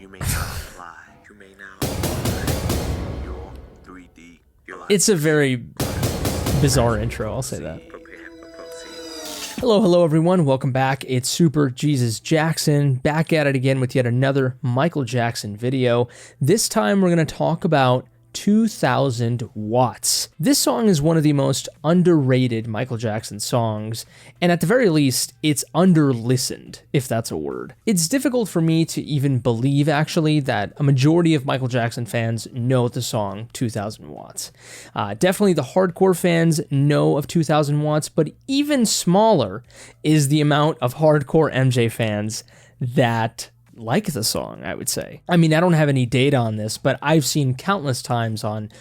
You may now fly. You may now fly. Your 3D. It's a very bizarre intro, I'll say that. Prepare for proceed. Hello everyone, welcome back. It's Super Jesus Jackson, back at it again with yet another Michael Jackson video. This time we're going to talk about 2000 Watts. This song is one of the most underrated Michael Jackson songs, and at the very least, it's under-listened, if that's a word. It's difficult for me to even believe, actually, that a majority of Michael Jackson fans know the song 2000 Watts. Definitely the hardcore fans know of 2000 Watts, but even smaller is the amount of hardcore MJ fans that like the song, I would say. I mean, I don't have any data on this, but I've seen countless times on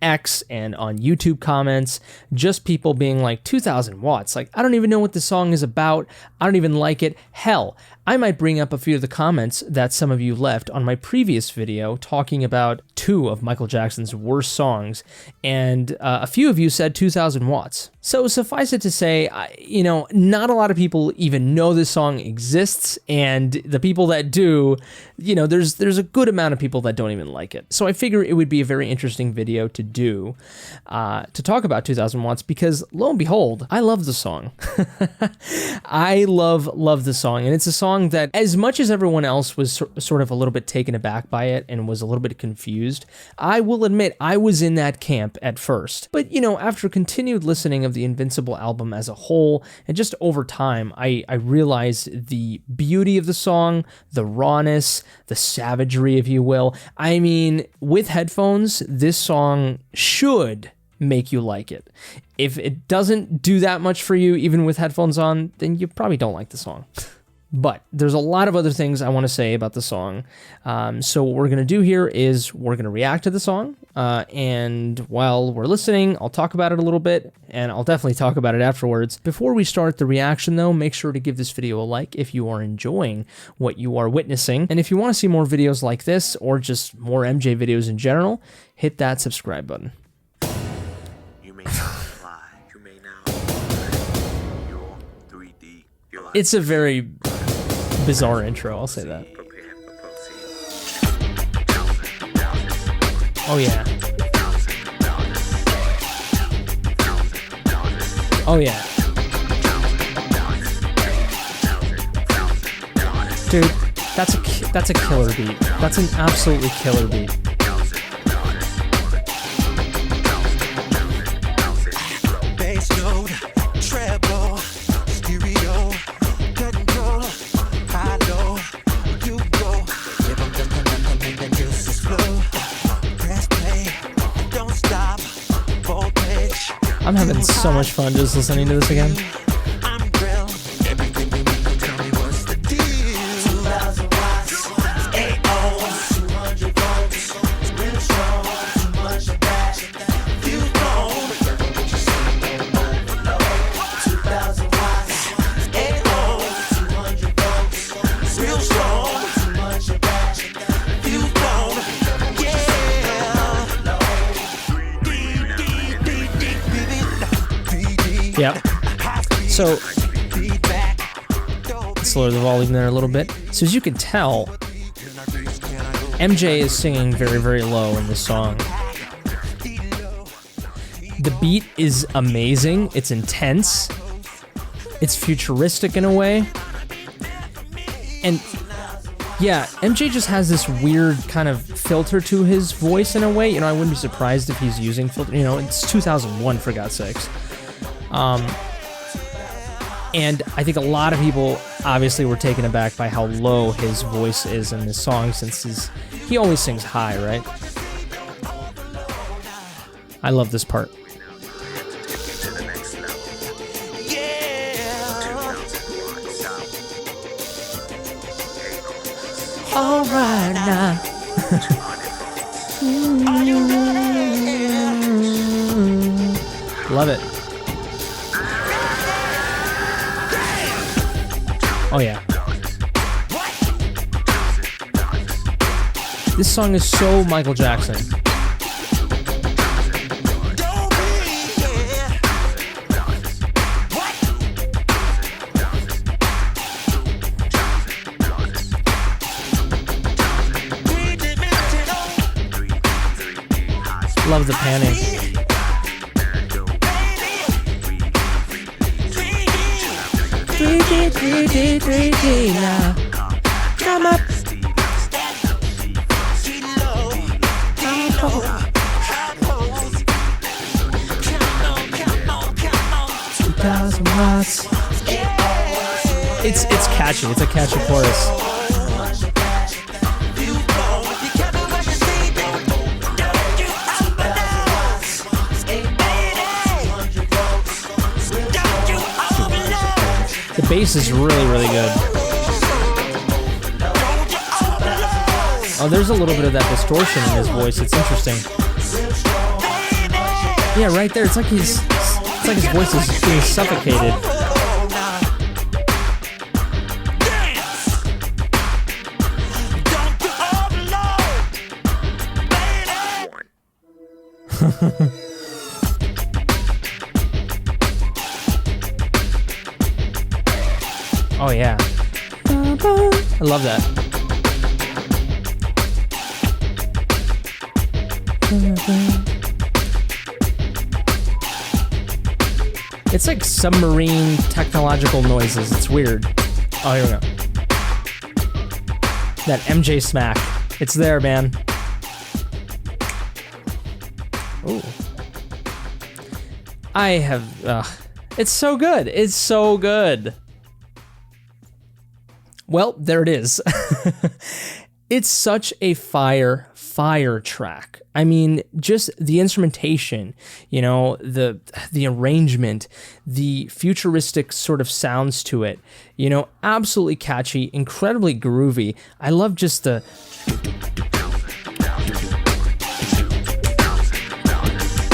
X and on YouTube comments, just people being like, 2000 Watts, like, I don't even know what the song is about. I don't even like it. Hell, I might bring up a few of the comments that some of you left on my previous video talking about two of Michael Jackson's worst songs, and a few of you said 2000 Watts. So suffice it to say, not a lot of people even know this song exists, and the people that do, there's a good amount of people that don't even like it. So I figure it would be a very interesting video to do, to talk about 2000 Watts, because lo and behold, I love the song. I love the song, and it's a song that, as much as everyone else was sort of a little bit taken aback by it and was a little bit confused, I will admit I was in that camp at first. But, after continued listening of the Invincible album as a whole, and just over time, I realized the beauty of the song, the rawness, the savagery, if you will. I mean, with headphones, this song should make you like it. If it doesn't do that much for you, even with headphones on, then you probably don't like the song. But there's a lot of other things I want to say about the song. So what we're going to do here is we're going to react to the song. And while we're listening, I'll talk about it a little bit, and I'll definitely talk about it afterwards. Before we start the reaction, though, make sure to give this video a like if you are enjoying what you are witnessing. And if you want to see more videos like this, or just more MJ videos in general, hit that subscribe button. You may now fly. You may now fly. Your 3D. It's a very bizarre intro, I'll say that. Prepare for proceed. Oh yeah. Oh yeah. Dude, that's a killer beat. That's an absolutely killer beat. Bass note, treble, stereo, control, high low, you go. Give 'em the make the juices flow. Press play, don't stop, voltage. I'm having so much fun just listening to this again. I'm grilled. Everything you need to tell me what's the deal. 2000 watts, 8 ohms, 200 volts, real strong, too much of that. Fuse blown. 2000 watts, 8 ohms, 200 volts, real strong, too much of that. Fuse blown. Yeah. Yep. So, let's lower the volume there a little bit. So as you can tell, MJ is singing very, very low in this song. The beat is amazing. It's intense. It's futuristic in a way. And yeah, MJ just has this weird kind of filter to his voice in a way. I wouldn't be surprised if he's using filter. It's 2001, for God's sakes. And I think a lot of people obviously were taken aback by how low his voice is in this song, since he always sings high, right? I love this part. All right now. Love it. Oh yeah. This song is so Michael Jackson. Love the panning. 3D now. Come up. 2,000 watts. It's catchy. It's a catchy chorus. The bass is really, really good. Oh, there's a little bit of that distortion in his voice. It's interesting. Yeah, right there. It's like his voice is being suffocated. Oh yeah. I love that. It's like submarine technological noises. It's weird. Oh, here we go. That MJ smack. It's there, man. Ooh. I have... it's so good. It's so good. Well, there it is. It's such a fire track. I mean, just the instrumentation, you know, the arrangement, the futuristic sort of sounds to it, you know, absolutely catchy, incredibly groovy. I love just the...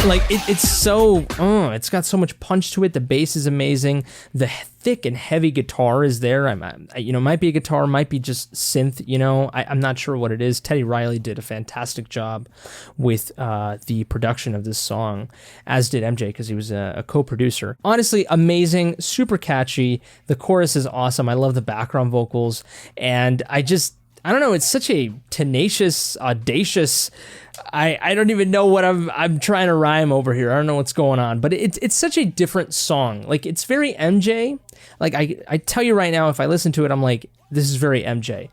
Like, it's so, it's got so much punch to it. The bass is amazing. The thick and heavy guitar is there. You know, might be a guitar, might be just synth, you know. I'm not sure what it is. Teddy Riley did a fantastic job with the production of this song, as did MJ, because he was a co-producer. Honestly, amazing, super catchy. The chorus is awesome. I love the background vocals. And I don't know, it's such a tenacious, audacious... I don't even know what I'm trying to rhyme over here. I don't know what's going on, but it's such a different song. Like, it's very MJ. Like, I tell you right now, if I listen to it, I'm like, this is very MJ.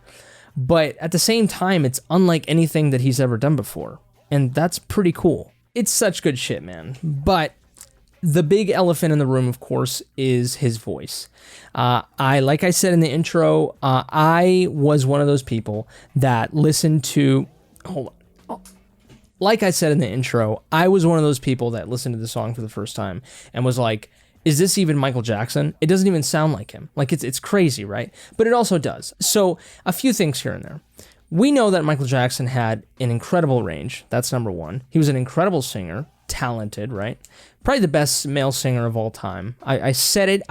But at the same time, it's unlike anything that he's ever done before. And that's pretty cool. It's such good shit, man. But the big elephant in the room, of course, is his voice. Like I said in the intro, I was one of those people that listened to... Hold on. Like I said in the intro, I was one of those people that listened to the song for the first time and was like, is this even Michael Jackson? It doesn't even sound like him. Like, it's crazy, right? But it also does. So a few things here and there. We know that Michael Jackson had an incredible range. That's number one. He was an incredible singer, talented, right? Probably the best male singer of all time. I said it,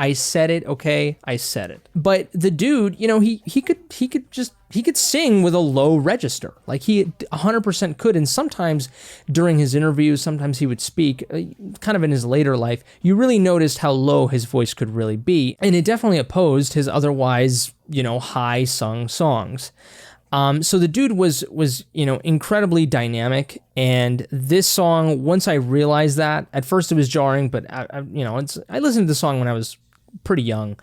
okay? I said it. But the dude, you know, he could sing with a low register. Like, he 100% could, and sometimes during his interviews, sometimes he would speak, kind of in his later life, you really noticed how low his voice could really be, and it definitely opposed his otherwise, you know, high-sung songs. So the dude was, you know, incredibly dynamic, and this song, once I realized that, at first it was jarring, but you know, I listened to the song when I was pretty young,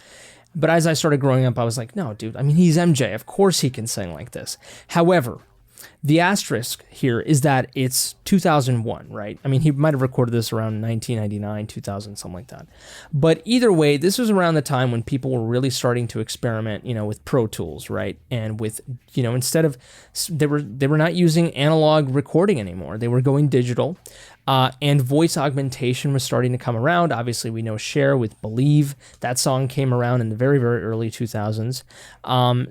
but as I started growing up, I was like, no, dude, I mean, he's MJ, of course he can sing like this. However, the asterisk here is that it's 2001, right? I mean, he might have recorded this around 1999, 2000, something like that. But either way, this was around the time when people were really starting to experiment, you know, with Pro Tools, right? And with, you know, instead of, they were not using analog recording anymore. They were going digital. And voice augmentation was starting to come around. Obviously, we know Cher with Believe. That song came around in the very, very early 2000s.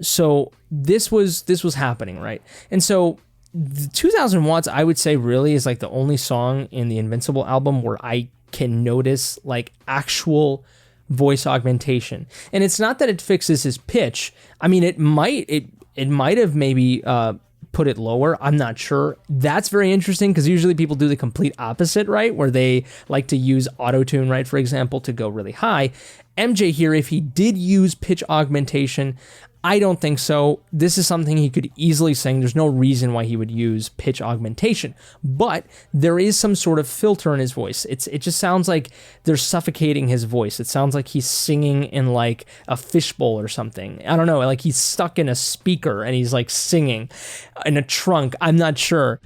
So this was happening, right? And so the 2000 Watts, I would say, really is like the only song in the Invincible album where I can notice like actual voice augmentation. And it's not that it fixes his pitch. I mean, it might have maybe put it lower. I'm not sure. That's very interesting because usually people do the complete opposite, right? Where they like to use auto-tune, right, for example, to go really high. MJ here, if he did use pitch augmentation, I don't think so. This is something he could easily sing. There's no reason why he would use pitch augmentation, but there is some sort of filter in his voice. It just sounds like they're suffocating his voice. It sounds like he's singing in like a fishbowl or something. I don't know, like he's stuck in a speaker and he's like singing in a trunk. I'm not sure.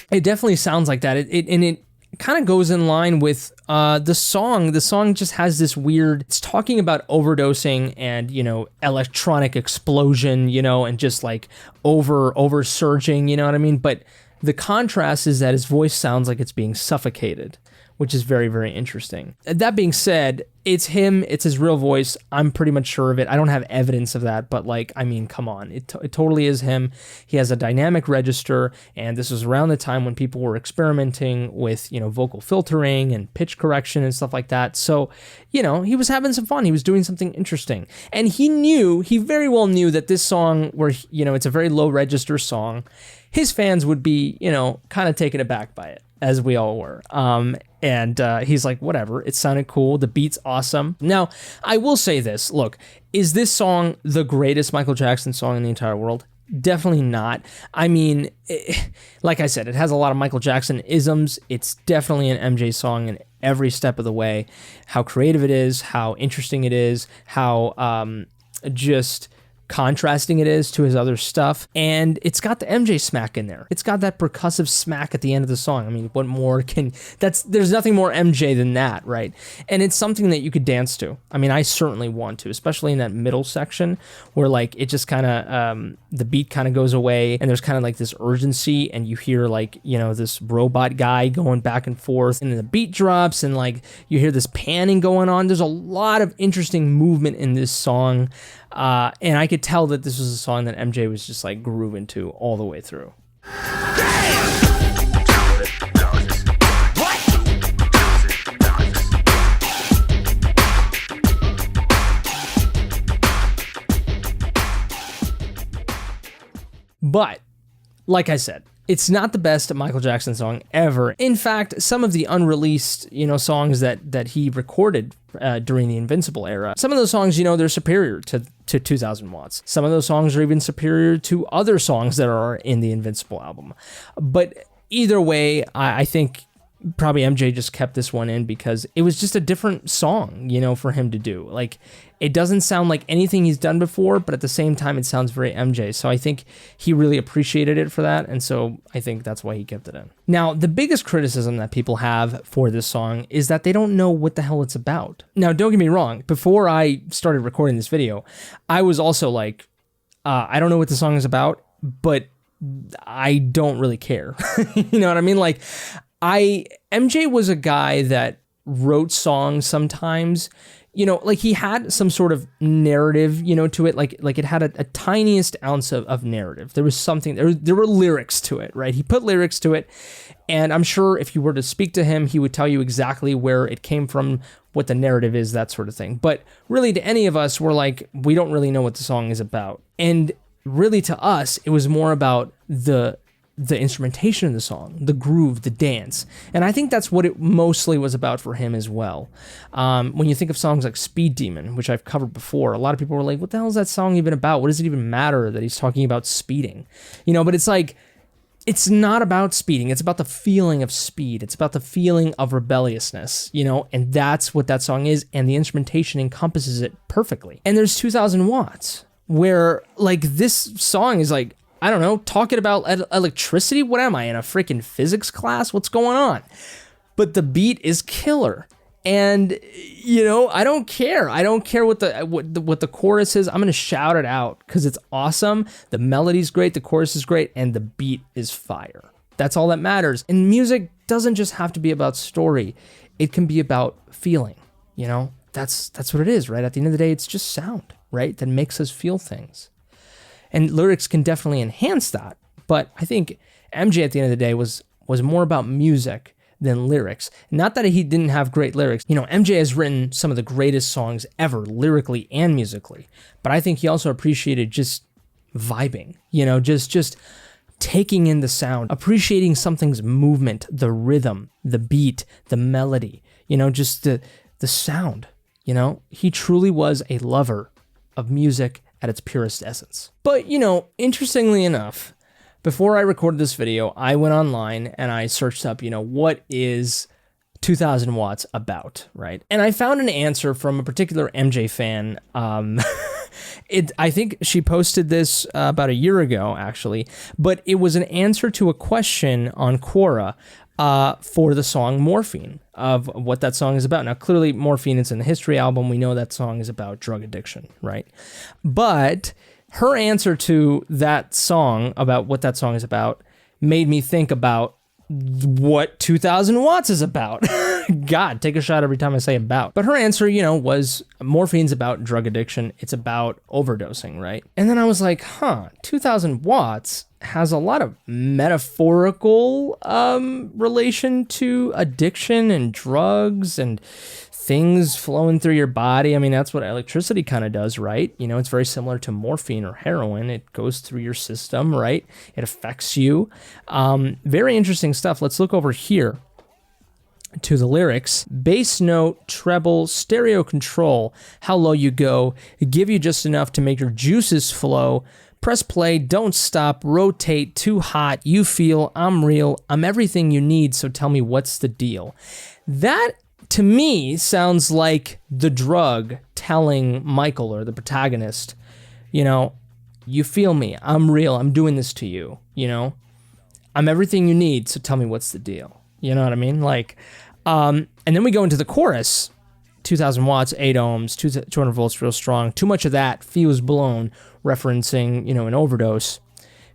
It definitely sounds like that. It kind of goes in line with the song. The song just has this weird, it's talking about overdosing and, you know, electronic explosion, you know, and just like over surging, you know what I mean? But the contrast is that his voice sounds like it's being suffocated, which is very, very interesting. That being said, it's him, it's his real voice. I'm pretty much sure of it. I don't have evidence of that, but like, I mean, come on. It totally is him. He has a dynamic register, and this was around the time when people were experimenting with, you know, vocal filtering and pitch correction and stuff like that. So, you know, he was having some fun. He was doing something interesting. And he very well knew that this song, where, you know, it's a very low register song, his fans would be, you know, kind of taken aback by it, as we all were. And he's like, whatever, it sounded cool. The beat's awesome. Now, I will say this. Look, is this song the greatest Michael Jackson song in the entire world? Definitely not. I mean, like I said, it has a lot of Michael Jackson isms. It's definitely an MJ song in every step of the way. How creative it is, how interesting it is, how just contrasting it is to his other stuff. And it's got the MJ smack in there. It's got that percussive smack at the end of the song. I mean, what more there's nothing more MJ than that, right? And it's something that you could dance to. I mean, I certainly want to, especially in that middle section where like it just kind of, the beat kind of goes away and there's kind of like this urgency and you hear like, you know, this robot guy going back and forth and then the beat drops and like you hear this panning going on. There's a lot of interesting movement in this song. And I could tell that this was a song that MJ was just like grooving to all the way through. But, like I said, it's not the best Michael Jackson song ever. In fact, some of the unreleased, you know, songs that he recorded during the Invincible era, some of those songs, you know, they're superior to 2000 Watts. Some of those songs are even superior to other songs that are in the Invincible album. But either way, I think probably MJ just kept this one in because it was just a different song, you know, for him to do. Like, it doesn't sound like anything he's done before, but at the same time, it sounds very MJ. So I think he really appreciated it for that. And so I think that's why he kept it in. Now, the biggest criticism that people have for this song is that they don't know what the hell it's about. Now, don't get me wrong. Before I started recording this video, I was also like, I don't know what the song is about, but I don't really care. You know what I mean? Like, MJ was a guy that wrote songs sometimes, you know, like he had some sort of narrative, you know, to it, like it had a tiniest ounce of narrative. There was something, there were lyrics to it, right? He put lyrics to it, and I'm sure if you were to speak to him, he would tell you exactly where it came from, what the narrative is, that sort of thing. But really, to any of us, we're like, we don't really know what the song is about. And really, to us, it was more about the instrumentation of the song, the groove, the dance. And I think that's what it mostly was about for him as well. When you think of songs like Speed Demon, which I've covered before, a lot of people were like, what the hell is that song even about? What does it even matter that he's talking about speeding? You know, but it's like, it's not about speeding. It's about the feeling of speed. It's about the feeling of rebelliousness, you know, and that's what that song is. And the instrumentation encompasses it perfectly. And there's 2000 Watts where like this song is like, I don't know, talking about electricity? What am I, in a freaking physics class? What's going on? But the beat is killer. And, you know, I don't care. I don't care what the chorus is. I'm going to shout it out because it's awesome. The melody's great, the chorus is great, and the beat is fire. That's all that matters. And music doesn't just have to be about story. It can be about feeling, you know? That's what it is, right? At the end of the day, it's just sound, right? That makes us feel things. And lyrics can definitely enhance that. But I think MJ at the end of the day was more about music than lyrics. Not that he didn't have great lyrics. You know, MJ has written some of the greatest songs ever, lyrically and musically. But I think he also appreciated just vibing, you know, just taking in the sound, appreciating something's movement, the rhythm, the beat, the melody, just the sound. He truly was a lover of music at its purest essence. But, interestingly enough, before I recorded this video, I went online and I searched up, what is 2000 watts about, right? And I found an answer from a particular MJ fan. I think she posted this about a year ago, actually, but it was an answer to a question on Quora for the song Morphine, of what that song is about. Now, clearly, Morphine is in the History album. We know that song is about drug addiction, right? But her answer to that song, about what that song is about, made me think about what 2000 watts is about. God, take a shot every time I say about. But her answer, was morphine's about drug addiction. It's about overdosing, right? And then I was like, 2000 watts has a lot of metaphorical relation to addiction and drugs and things flowing through your body. I mean, that's what electricity kind of does, right? It's very similar to morphine or heroin. It goes through your system, right? It affects you. Very interesting stuff. Let's look over here to the lyrics. Bass note, treble, stereo control, how low you go, give you just enough to make your juices flow. Press play, don't stop, rotate, too hot, you feel, I'm real, I'm everything you need, so tell me what's the deal. That, to me, sounds like the drug telling Michael, or the protagonist, you feel me, I'm real, I'm doing this to you, I'm everything you need, so tell me what's the deal. You know what I mean? And then we go into the chorus, 2000 watts, 8 ohms, 200 volts, real strong. Too much of that, fuse blown, referencing, an overdose.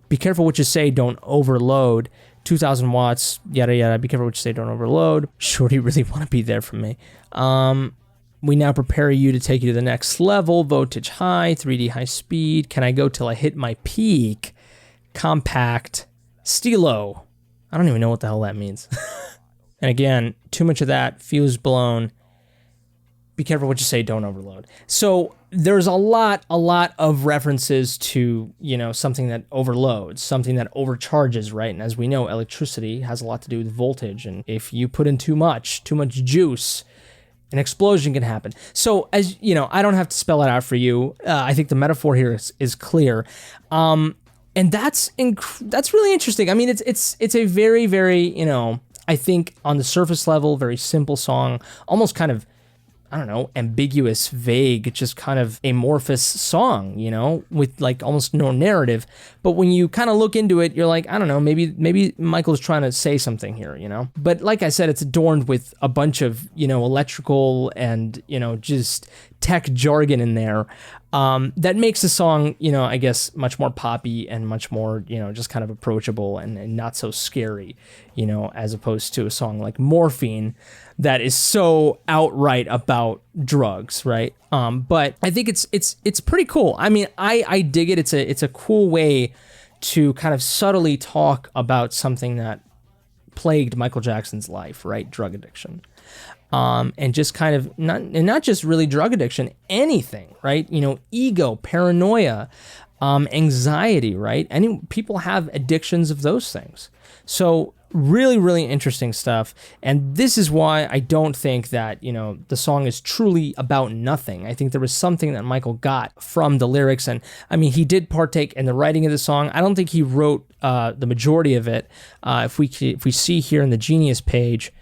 Be careful what you say, don't overload. 2000 watts, yada, yada. Be careful what you say, don't overload. Shorty really want to be there for me. We now prepare you to take you to the next level. Voltage high, 3D high speed. Can I go till I hit my peak? Compact, stilo. I don't even know what the hell that means. And again, too much of that, fuse blown. Be careful what you say, don't overload. So there's a lot of references to, something that overloads, something that overcharges, right? And as we know, electricity has a lot to do with voltage. And if you put in too much juice, an explosion can happen. So as I don't have to spell it out for you. I think the metaphor here is clear. And that's really interesting. I mean, it's a very, very, I think on the surface level, very simple song, almost kind of, I don't know, ambiguous, vague, just kind of amorphous song, with almost no narrative. But when you kind of look into it, you're like, I don't know, maybe Michael's trying to say something here, But like I said, it's adorned with a bunch of, electrical and, just tech jargon in there. That makes the song, I guess, much more poppy and much more, just kind of approachable and not so scary, as opposed to a song like Morphine that is so outright about drugs, right? But I think it's pretty cool. I mean, I dig it. It's a cool way to kind of subtly talk about something that plagued Michael Jackson's life, right? Drug addiction. And just kind of not just really drug addiction, anything, right? Ego, paranoia, anxiety, right? People have addictions of those things. So really, really interesting stuff. And this is why I don't think that, the song is truly about nothing. I think there was something that Michael got from the lyrics. And I mean, he did partake in the writing of the song. I don't think he wrote the majority of it. If we see here in the Genius page,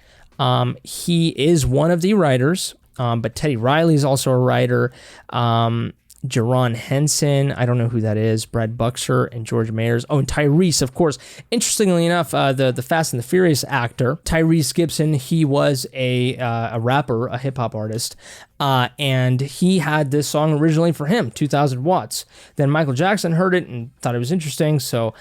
he is one of the writers, but Teddy Riley is also a writer. Jerron Henson, I don't know who that is, Brad Buxer and George Mayers. Oh, and Tyrese, of course. Interestingly enough, the Fast and the Furious actor, Tyrese Gibson, he was a rapper, a hip-hop artist, and he had this song originally for him, 2000 watts. Then Michael Jackson heard it and thought it was interesting, so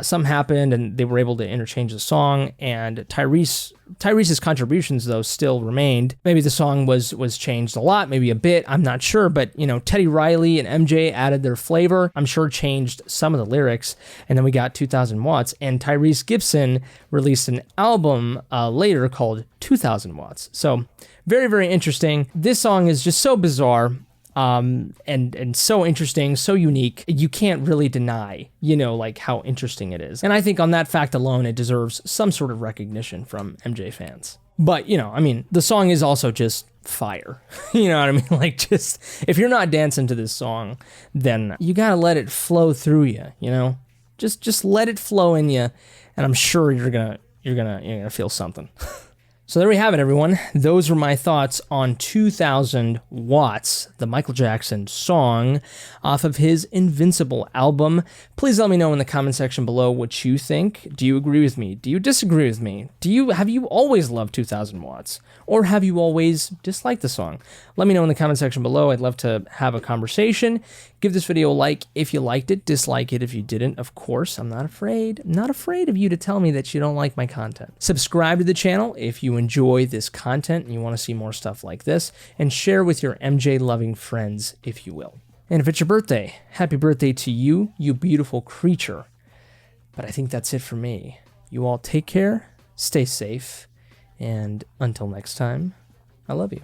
something happened, and they were able to interchange the song, and Tyrese's contributions, though, still remained. Maybe the song was changed a lot, maybe a bit, I'm not sure, but, Teddy Riley and MJ added their flavor, I'm sure changed some of the lyrics, and then we got 2000 watts, and Tyrese Gibson released an album later called 2000 watts. So very, very interesting. This song is just so bizarre. and so interesting, so unique. You can't really deny, like how interesting it is. And I think on that fact alone, it deserves some sort of recognition from MJ fans. But, the song is also just fire. You know what I mean? Like, just, if you're not dancing to this song, then you gotta let it flow through you, Just let it flow in you, and I'm sure you're gonna feel something. So there we have it, everyone. Those were my thoughts on 2000 Watts, the Michael Jackson song off of his Invincible album. Please let me know in the comment section below what you think. Do you agree with me? Do you disagree with me? Have you always loved 2000 Watts? Or have you always disliked the song? Let me know in the comment section below. I'd love to have a conversation. Give this video a like if you liked it, dislike it if you didn't, of course. I'm not afraid. I'm not afraid of you to tell me that you don't like my content. Subscribe to the channel if you enjoy this content and you want to see more stuff like this, and share with your MJ-loving friends if you will. And if it's your birthday, happy birthday to you, you beautiful creature. But I think that's it for me. You all take care, stay safe, and until next time, I love you.